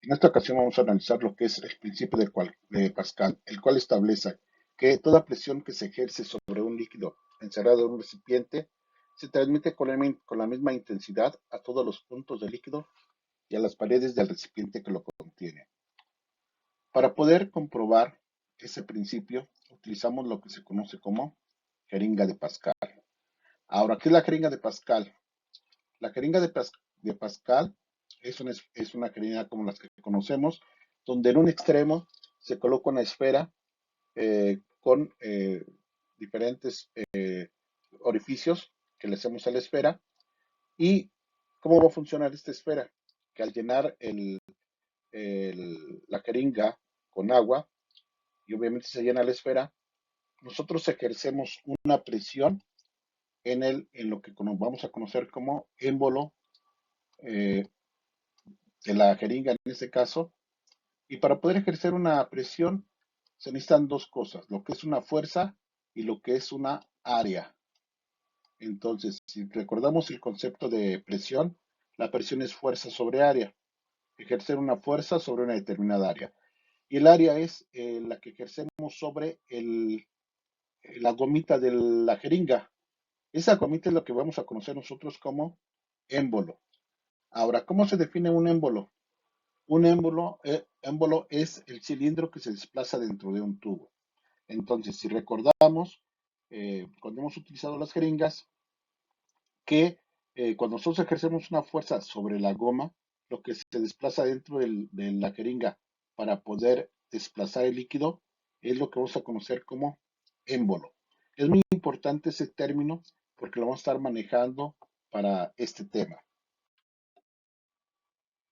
En esta ocasión vamos a analizar lo que es el principio de Pascal, el cual establece que toda presión que se ejerce sobre un líquido encerrado en un recipiente se transmite con la misma intensidad a todos los puntos del líquido y a las paredes del recipiente que lo contiene. Para poder comprobar ese principio, utilizamos lo que se conoce como jeringa de Pascal. Ahora, ¿qué es la jeringa de Pascal? La jeringa de Pascal es una jeringa como las que conocemos, donde en un extremo se coloca una esfera con diferentes orificios que le hacemos a la esfera. ¿Y cómo va a funcionar esta esfera? Que al llenar la jeringa con agua, y obviamente se llena la esfera, nosotros ejercemos una presión en lo que vamos a conocer como émbolo eh, de la jeringa en este caso. Y para poder ejercer una presión se necesitan dos cosas, lo que es una fuerza y lo que es una área. Entonces, si recordamos el concepto de presión, la presión es fuerza sobre área, ejercer una fuerza sobre una determinada área. Y el área es la que ejercemos sobre la gomita de la jeringa. Esa gomita es lo que vamos a conocer nosotros como émbolo. Ahora, ¿cómo se define un émbolo? Un émbolo es el cilindro que se desplaza dentro de un tubo. Entonces, si recordamos, cuando hemos utilizado las jeringas, que cuando nosotros ejercemos una fuerza sobre la goma, lo que se desplaza dentro de la jeringa para poder desplazar el líquido es lo que vamos a conocer como émbolo. Es muy importante ese término porque lo vamos a estar manejando para este tema.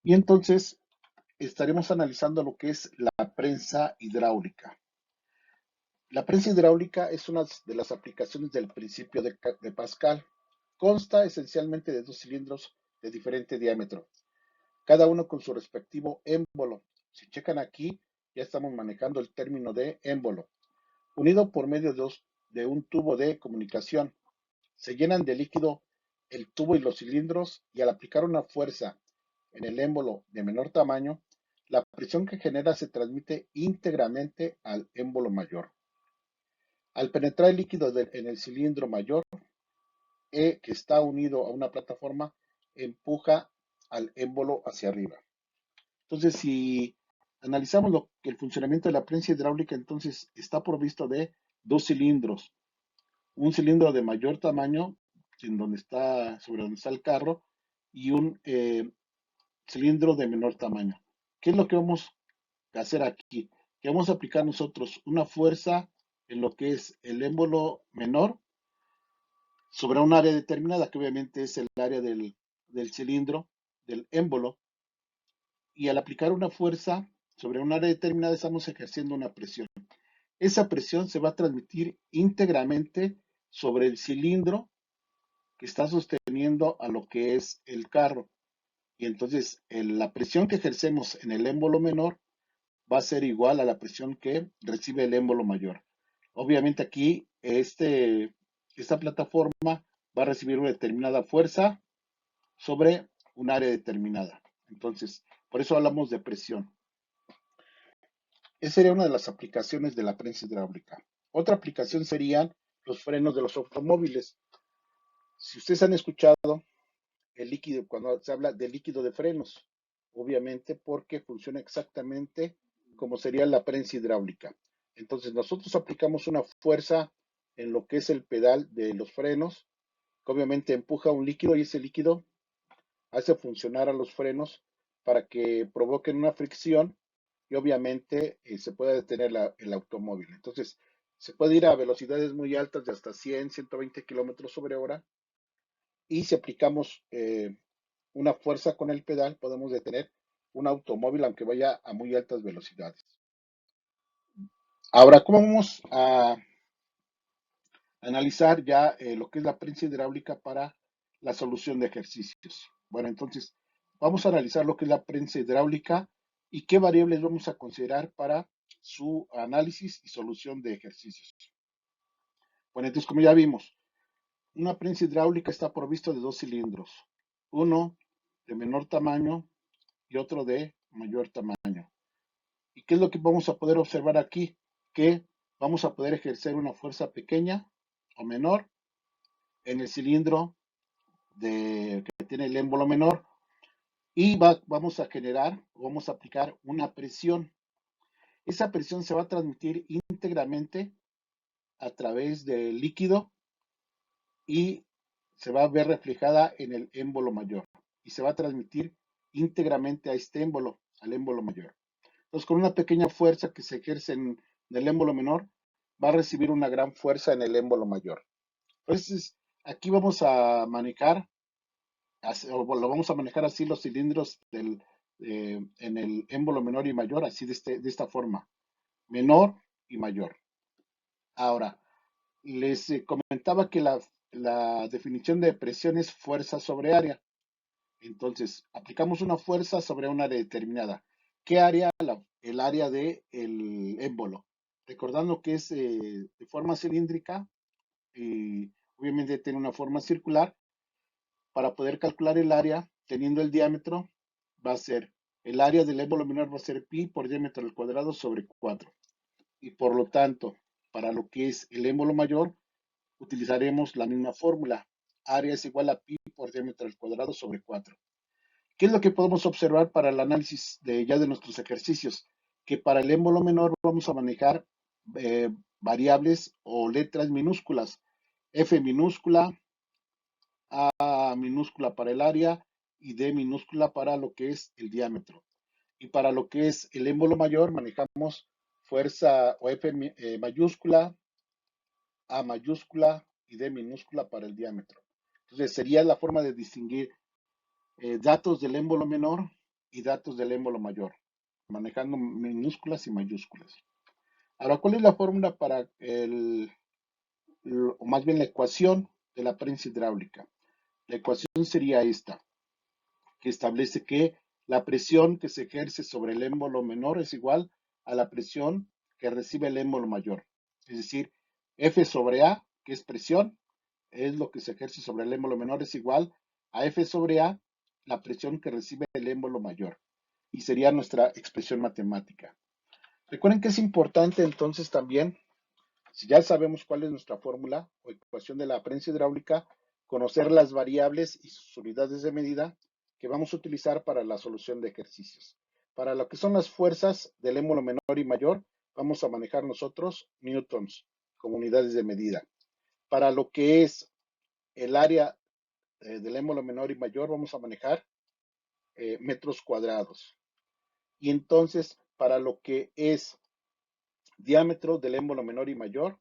Y entonces estaremos analizando lo que es la prensa hidráulica. La prensa hidráulica es una de las aplicaciones del principio de Pascal. Consta esencialmente de dos cilindros de diferente diámetro, cada uno con su respectivo émbolo. Si checan aquí, ya estamos manejando el término de émbolo, unido por medio de un tubo de comunicación. Se llenan de líquido el tubo y los cilindros y al aplicar una fuerza en el émbolo de menor tamaño, la presión que genera se transmite íntegramente al émbolo mayor. Al penetrar el líquido en el cilindro mayor, que está unido a una plataforma, empuja al émbolo hacia arriba. Entonces, si analizamos el funcionamiento de la prensa hidráulica, entonces está provisto de dos cilindros. Un cilindro de mayor tamaño, sobre donde está el carro, y un cilindro de menor tamaño. ¿Qué es lo que vamos a hacer aquí? Que vamos a aplicar nosotros una fuerza en lo que es el émbolo menor sobre un área determinada, que obviamente es el área del cilindro, del émbolo, y al aplicar una fuerza sobre un área determinada estamos ejerciendo una presión. Esa presión se va a transmitir íntegramente sobre el cilindro que está sosteniendo a lo que es el carro. Y entonces la presión que ejercemos en el émbolo menor va a ser igual a la presión que recibe el émbolo mayor. Obviamente aquí esta plataforma va a recibir una determinada fuerza sobre un área determinada. Entonces, por eso hablamos de presión. Esa sería una de las aplicaciones de la prensa hidráulica. Otra aplicación serían los frenos de los automóviles. Si ustedes han escuchado el líquido, cuando se habla de líquido de frenos, obviamente porque funciona exactamente como sería la prensa hidráulica. Entonces nosotros aplicamos una fuerza en lo que es el pedal de los frenos, que obviamente empuja un líquido y ese líquido hace funcionar a los frenos para que provoquen una fricción y obviamente se pueda detener el automóvil. Entonces, se puede ir a velocidades muy altas de hasta 100, 120 kilómetros sobre hora y si aplicamos una fuerza con el pedal, podemos detener un automóvil aunque vaya a muy altas velocidades. Ahora, ¿cómo vamos a analizar ya lo que es la prensa hidráulica para la solución de ejercicios? Bueno, entonces vamos a analizar lo que es la prensa hidráulica y qué variables vamos a considerar para su análisis y solución de ejercicios. Bueno, entonces como ya vimos, una prensa hidráulica está provisto de dos cilindros, uno de menor tamaño y otro de mayor tamaño. ¿Y qué es lo que vamos a poder observar aquí? Que vamos a poder ejercer una fuerza pequeña o menor en el cilindro que tiene el émbolo menor y vamos a generar, vamos a aplicar una presión. Esa presión se va a transmitir íntegramente a través del líquido y se va a ver reflejada en el émbolo mayor y se va a transmitir íntegramente a este émbolo, al émbolo mayor. Entonces, con una pequeña fuerza que se ejerce en el émbolo menor, va a recibir una gran fuerza en el émbolo mayor. Entonces, aquí vamos a manejar, o lo vamos a manejar así los cilindros en el émbolo menor y mayor, así de esta forma, menor y mayor. Ahora, les comentaba que la definición de presión es fuerza sobre área. Entonces, aplicamos una fuerza sobre un área determinada. ¿Qué área? El área del émbolo. Recordando que es de forma cilíndrica y obviamente tiene una forma circular. Para poder calcular el área, teniendo el diámetro, va a ser el área del émbolo menor va a ser pi por diámetro al cuadrado sobre 4. Y por lo tanto, para lo que es el émbolo mayor, utilizaremos la misma fórmula. Área es igual a pi por diámetro al cuadrado sobre 4. ¿Qué es lo que podemos observar para el análisis ya de nuestros ejercicios? Que para el émbolo menor vamos a manejar eh, variables o letras minúsculas. F minúscula, A minúscula para el área y D minúscula para lo que es el diámetro. Y para lo que es el émbolo mayor manejamos fuerza o F mayúscula, A mayúscula y D minúscula para el diámetro. Entonces sería la forma de distinguir datos del émbolo menor y datos del émbolo mayor, manejando minúsculas y mayúsculas. Ahora, ¿cuál es la fórmula para o más bien la ecuación de la prensa hidráulica? La ecuación sería esta, que establece que la presión que se ejerce sobre el émbolo menor es igual a la presión que recibe el émbolo mayor. Es decir, F sobre A, que es presión, es lo que se ejerce sobre el émbolo menor, es igual a F sobre A, la presión que recibe el émbolo mayor. Y sería nuestra expresión matemática. Recuerden que es importante entonces también, si ya sabemos cuál es nuestra fórmula o ecuación de la prensa hidráulica, conocer las variables y sus unidades de medida que vamos a utilizar para la solución de ejercicios. Para lo que son las fuerzas del émbolo menor y mayor, vamos a manejar nosotros newtons como unidades de medida. Para lo que es el área del émbolo menor y mayor, vamos a manejar metros cuadrados. Y entonces, para lo que es diámetro del émbolo menor y mayor,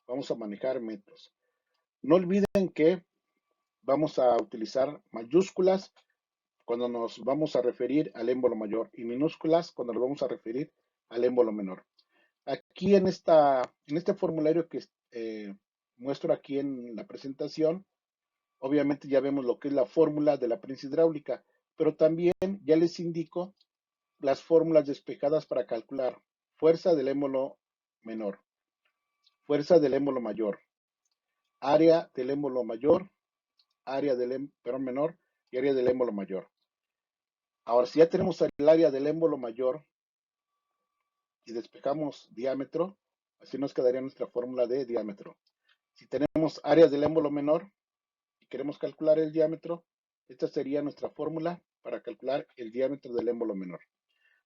vamos a manejar metros. No olviden que vamos a utilizar mayúsculas cuando nos vamos a referir al émbolo mayor y minúsculas cuando nos vamos a referir al émbolo menor. Aquí en este formulario que muestro aquí en la presentación, obviamente ya vemos lo que es la fórmula de la prensa hidráulica, pero también ya les indico las fórmulas despejadas para calcular fuerza del émbolo menor, fuerza del émbolo mayor, área del émbolo mayor, área del menor y área del émbolo mayor. Ahora, si ya tenemos el área del émbolo mayor y despejamos diámetro, así nos quedaría nuestra fórmula de diámetro. Si tenemos áreas del émbolo menor y queremos calcular el diámetro, esta sería nuestra fórmula para calcular el diámetro del émbolo menor.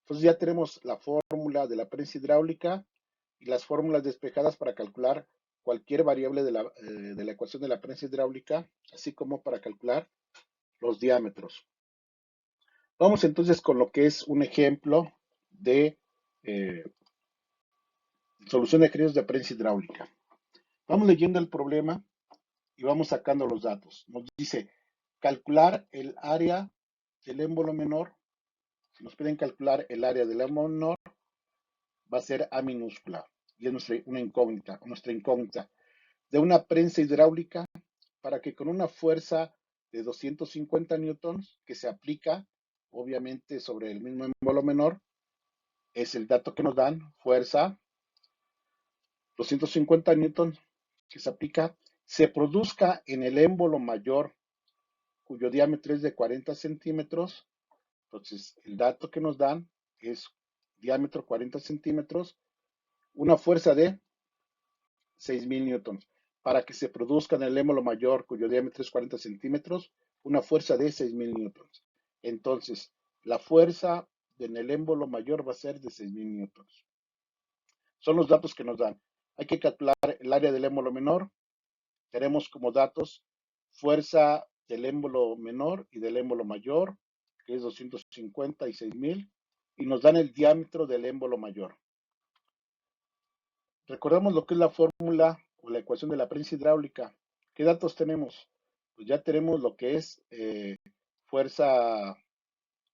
Entonces ya tenemos la fórmula de la prensa hidráulica y las fórmulas despejadas para calcular cualquier variable de la ecuación de la prensa hidráulica, así como para calcular los diámetros. Vamos entonces con lo que es un ejemplo de eh, solución de ejercicios de prensa hidráulica. Vamos leyendo el problema y vamos sacando los datos. Nos dice calcular el área del émbolo menor. Si nos piden calcular el área del émbolo menor, va a ser A minúscula. Y es nuestra incógnita. De una prensa hidráulica para que con una fuerza de 250 newtons que se aplica, obviamente, sobre el mismo émbolo menor, es el dato que nos dan, fuerza 250 newtons que se aplica, se produzca en el émbolo mayor, cuyo diámetro es de 40 centímetros, Entonces, el dato que nos dan es diámetro 40 centímetros, una fuerza de 6.000 newtons. Para que se produzca en el émbolo mayor, cuyo diámetro es 40 centímetros, una fuerza de 6.000 newtons. Entonces, la fuerza en el émbolo mayor va a ser de 6.000 newtons. Son los datos que nos dan. Hay que calcular el área del émbolo menor. Tenemos como datos fuerza del émbolo menor y del émbolo mayor, que es 250 y 6.000, y nos dan el diámetro del émbolo mayor. Recordamos lo que es la fórmula o la ecuación de la prensa hidráulica. ¿Qué datos tenemos? Pues ya tenemos lo que es fuerza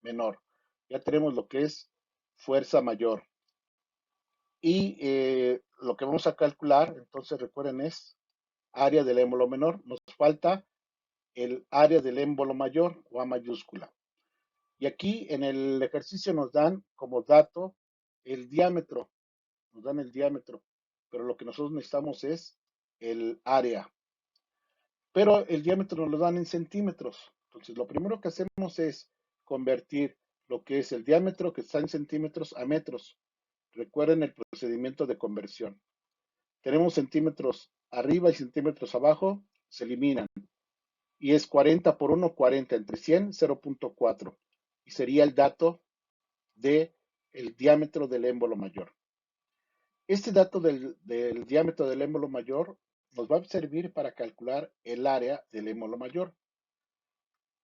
menor, ya tenemos lo que es fuerza mayor. Y lo que vamos a calcular, entonces recuerden, es área del émbolo menor. Nos falta el área del émbolo mayor o A mayúscula. Y aquí en el ejercicio nos dan como dato el diámetro, nos dan el diámetro, pero lo que nosotros necesitamos es el área. Pero el diámetro nos lo dan en centímetros. Entonces lo primero que hacemos es convertir lo que es el diámetro que está en centímetros a metros. Recuerden el procedimiento de conversión. Tenemos centímetros arriba y centímetros abajo, se eliminan. Y es 40 por 1, 40 entre 100, 0.4. Y sería el dato de el diámetro del émbolo mayor. Este dato del diámetro del émbolo mayor nos va a servir para calcular el área del émbolo mayor.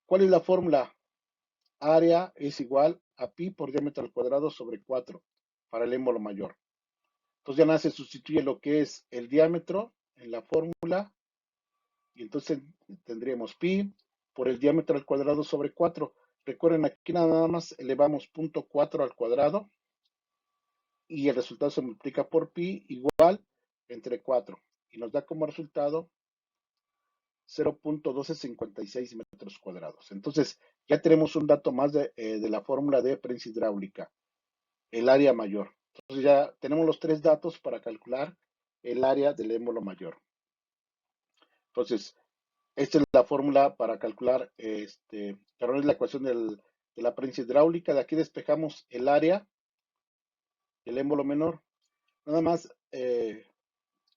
¿Cuál es la fórmula? Área es igual a pi por diámetro al cuadrado sobre 4 para el émbolo mayor. Entonces ya nada se sustituye lo que es el diámetro en la fórmula y entonces tendríamos pi por el diámetro al cuadrado sobre 4. Recuerden, aquí nada más elevamos 0.4 al cuadrado y el resultado se multiplica por pi igual entre 4 y nos da como resultado 0.1256 metros cuadrados. Entonces ya tenemos un dato más de la fórmula de prensa hidráulica, el área mayor. Entonces ya tenemos los tres datos para calcular el área del émbolo mayor. Entonces, esta es la fórmula para calcular, perdón, es la ecuación de la prensa hidráulica. De aquí despejamos el área del émbolo menor. Nada más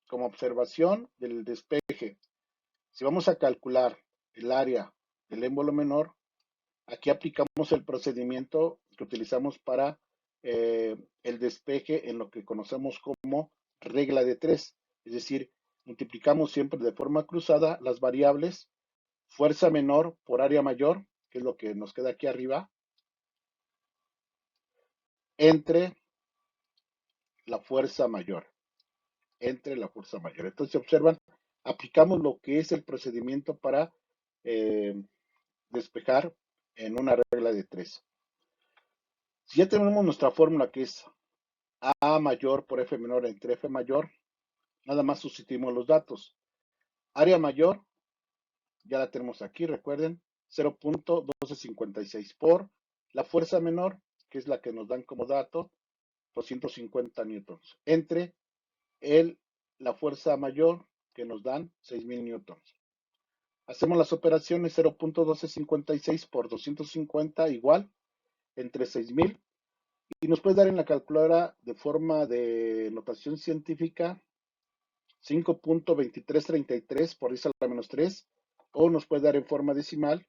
como observación del despeje. Si vamos a calcular el área del émbolo menor, aquí aplicamos el procedimiento que utilizamos para el despeje en lo que conocemos como regla de tres. Es decir, multiplicamos siempre de forma cruzada las variables fuerza menor por área mayor, que es lo que nos queda aquí arriba, entre la fuerza mayor. Entre la fuerza mayor. Entonces, si observan, aplicamos lo que es el procedimiento para eh, despejar en una regla de tres. Si ya tenemos nuestra fórmula que es A mayor por F menor entre F mayor, nada más sustituimos los datos. Área mayor, ya la tenemos aquí, recuerden, 0.1256 por la fuerza menor, que es la que nos dan como dato, 250 newtons, entre la fuerza mayor, que nos dan 6.000 newtons. Hacemos las operaciones 0.1256 por 250 igual, entre 6.000, y nos puede dar en la calculadora de forma de notación científica 5.2333 por 10 a la menos 3, o nos puede dar en forma decimal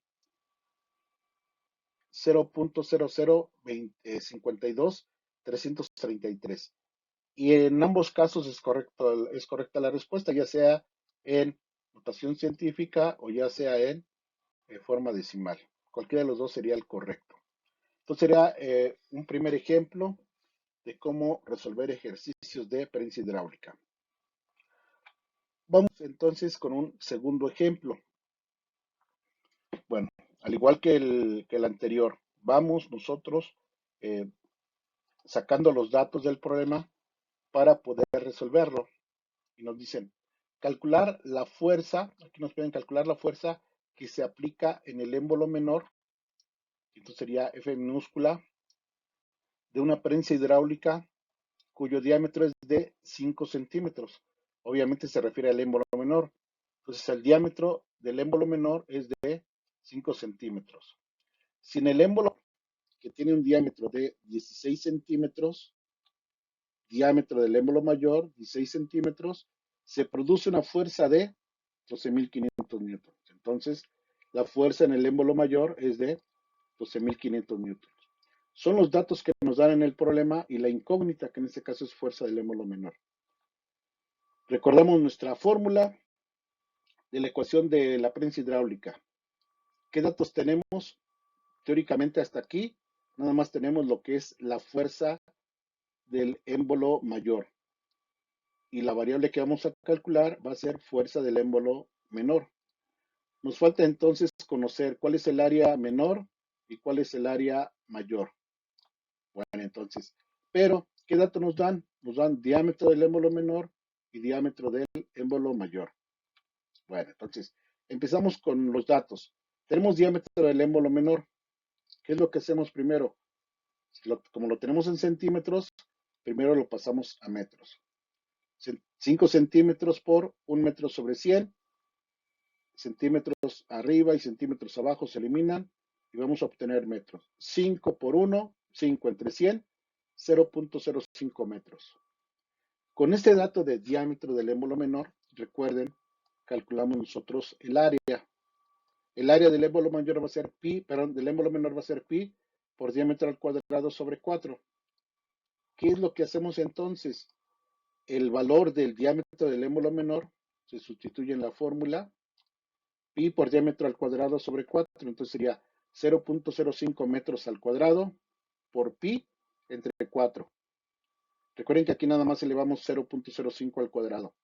0.00052.333. Y en ambos casos es correcta la respuesta, ya sea en notación científica o ya sea en forma decimal. Cualquiera de los dos sería el correcto. Entonces sería un primer ejemplo de cómo resolver ejercicios de prensa hidráulica. Vamos entonces con un segundo ejemplo. Bueno, al igual que el anterior, vamos nosotros eh, sacando los datos del problema para poder resolverlo. Y nos dicen, calcular la fuerza, aquí nos pueden calcular la fuerza que se aplica en el émbolo menor, entonces sería F minúscula, de una prensa hidráulica cuyo diámetro es de 5 centímetros. Obviamente se refiere al émbolo menor. Entonces el diámetro del émbolo menor es de 5 centímetros. Si en el émbolo que tiene un diámetro de 16 centímetros, diámetro del émbolo mayor, 16 centímetros, se produce una fuerza de 12.500 newtons. Entonces, la fuerza en el émbolo mayor es de 12.500 newtons. Son los datos que nos dan en el problema y la incógnita, que en este caso es fuerza del émbolo menor. Recordamos nuestra fórmula de la ecuación de la prensa hidráulica. ¿Qué datos tenemos? Teóricamente hasta aquí, nada más tenemos lo que es la fuerza del émbolo mayor. Y la variable que vamos a calcular va a ser fuerza del émbolo menor. Nos falta entonces conocer cuál es el área menor y cuál es el área mayor. Bueno, entonces, pero, ¿qué datos nos dan? Nos dan diámetro del émbolo menor y diámetro del émbolo mayor. Bueno, entonces, empezamos con los datos. Tenemos diámetro del émbolo menor. ¿Qué es lo que hacemos primero? Como lo tenemos en centímetros, primero lo pasamos a metros. 5 centímetros por 1 metro sobre 100. Centímetros arriba y centímetros abajo se eliminan y vamos a obtener metros. 5 por 1, 5 entre 100, 0.05 metros. Con este dato de diámetro del émbolo menor, recuerden, calculamos nosotros el área. El área del émbolo mayor va a ser pi, perdón, del émbolo menor va a ser pi por diámetro al cuadrado sobre 4. ¿Qué es lo que hacemos entonces? El valor del diámetro del émbolo menor se sustituye en la fórmula pi por diámetro al cuadrado sobre 4, entonces sería 0.05 metros al cuadrado por pi entre 4. Recuerden que aquí nada más elevamos 0.05 al cuadrado.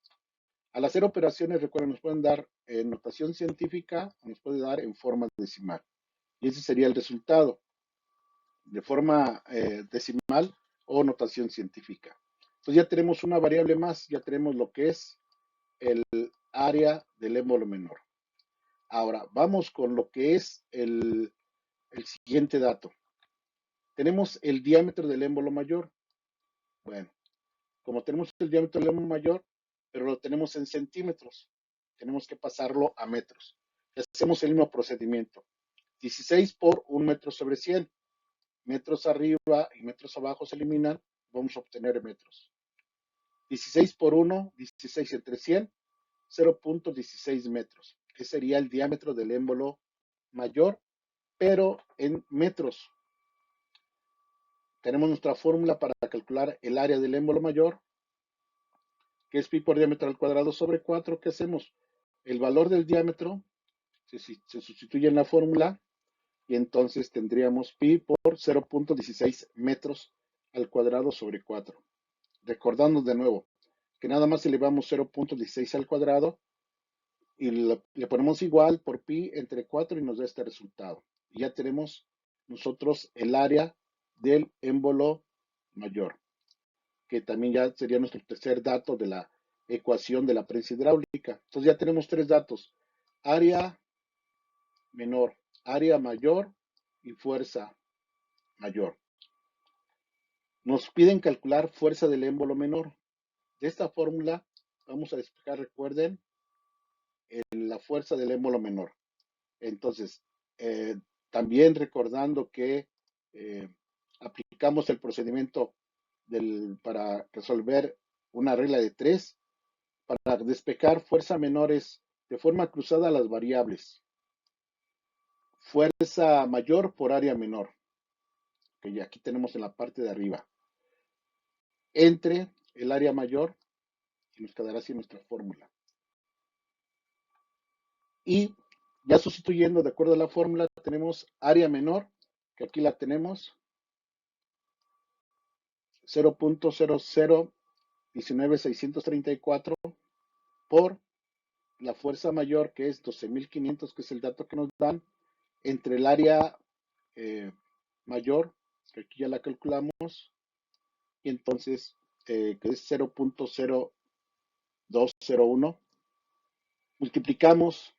Al hacer operaciones, recuerden, nos pueden dar en notación científica, nos puede dar en forma decimal. Y ese sería el resultado, de forma decimal o notación científica. Entonces ya tenemos una variable más, ya tenemos lo que es el área del émbolo menor. Ahora, vamos con lo que es el siguiente dato. Tenemos el diámetro del émbolo mayor. Bueno, como tenemos el diámetro del émbolo mayor, pero lo tenemos en centímetros, tenemos que pasarlo a metros. Hacemos el mismo procedimiento. 16 por 1 metro sobre 100. Metros arriba y metros abajo se eliminan, vamos a obtener metros. 16 por 1, 16 entre 100, 0.16 metros. Ese sería el diámetro del émbolo mayor, pero en metros. Tenemos nuestra fórmula para calcular el área del émbolo mayor, que es pi por diámetro al cuadrado sobre 4. ¿Qué hacemos? El valor del diámetro se sustituye en la fórmula y entonces tendríamos pi por 0.16 metros al cuadrado sobre 4. Recordando de nuevo que nada más elevamos 0.16 al cuadrado y le ponemos igual por pi entre 4 y nos da este resultado. Y ya tenemos nosotros el área del émbolo mayor, que también ya sería nuestro tercer dato de la ecuación de la prensa hidráulica. Entonces ya tenemos tres datos: área menor, área mayor y fuerza mayor. Nos piden calcular fuerza del émbolo menor. De esta fórmula vamos a despejar, recuerden, la fuerza del émbolo menor. Entonces, también recordando que eh, aplicamos el procedimiento para resolver una regla de 3, para despejar fuerza menores de forma cruzada a las variables. Fuerza mayor por área menor, que aquí tenemos en la parte de arriba, entre el área mayor, y nos quedará así nuestra fórmula. Y ya sustituyendo de acuerdo a la fórmula, tenemos área menor, que aquí la tenemos, 0.0019634 por la fuerza mayor, que es 12.500, que es el dato que nos dan, entre el área mayor, que aquí ya la calculamos, y entonces, que es 0.0201. Multiplicamos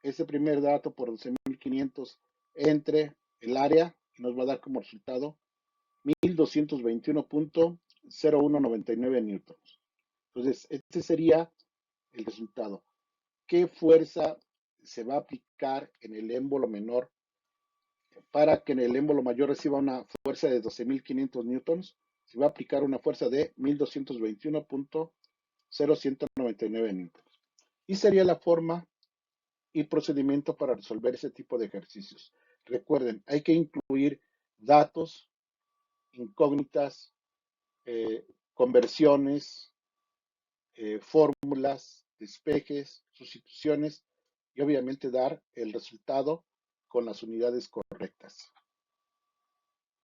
ese primer dato por 12.500 entre el área, y nos va a dar como resultado 1.221.0199 newtons. Entonces, este sería el resultado. ¿Qué fuerza se va a aplicar en el émbolo menor para que en el émbolo mayor reciba una fuerza de 12.500 newtons, se va a aplicar una fuerza de 1.221.0199 newtons. Y sería la forma y procedimiento para resolver ese tipo de ejercicios. Recuerden, hay que incluir datos, incógnitas, conversiones, fórmulas, despejes, sustituciones y obviamente dar el resultado con las unidades correctas.